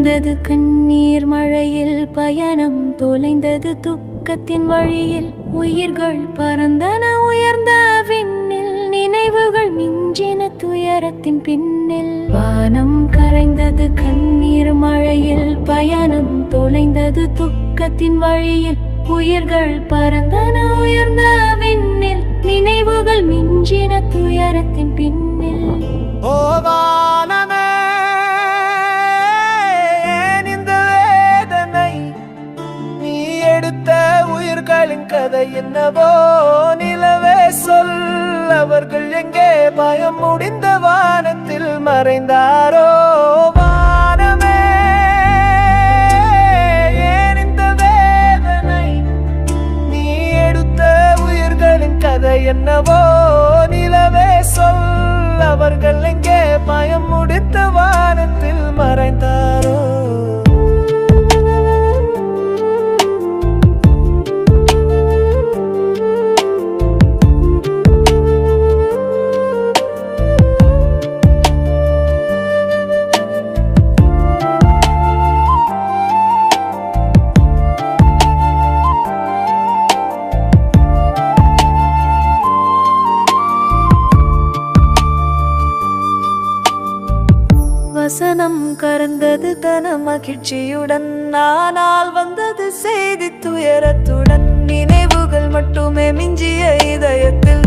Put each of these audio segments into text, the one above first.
கரைந்தது கண்ணீர் மழையில், பயணம் தொலைந்தது துக்கத்தின் வழியில். உயிர்கள் பறந்தன உயர்ந்த விண்ணில், நினைவுகள் மிஞ்சின துயரத்தின் பின்னில். வானம் கரைந்தது கண்ணீர் மழையில், பயணம் தொலைந்தது துக்கத்தின் வழியில். உயிர்கள் பறந்தன உயர்ந்த விண்ணில், நினைவுகள் மிஞ்சின துயரத்தின் பின்னில். ஓ வானமே, ஏன் இந்த வேதனை? நீ எடுத்த உயிர்களின் கதை என்னவோ? நிலவே சொல், அவர்கள் எங்கே? பயம் முடிந்த வானத்தில் மறைந்தாரோ? வானமே, ஏன் இந்த வேதனை? நீ எடுத்த உயிர்களின் கதை என்னவோ? நிலவே சொல், அவர்கள் எங்கே? பயம் முடித்த வானத்தில் மறைந்தாரோ? வசனம் கறந்தது தன மகிழ்ச்சியுடன், ஆனால் வந்தது செய்தி துயரத்துடன். நினைவுகள் மட்டுமே மிஞ்சிய இதயத்தில்,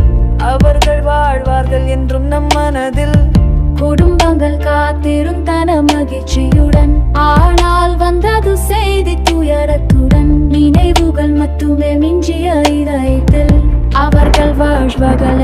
அவர்கள் வாழ்வார்கள் என்றும் நம் மனதில். குடும்பங்கள் காத்திருந்தன மகிழ்ச்சியுடன், ஆனால் வந்தது செய்தி துயரத்துடன். நினைவுகள் மட்டுமே மிஞ்சிய இதயத்தில், அவர்கள் வாழ்வார்கள்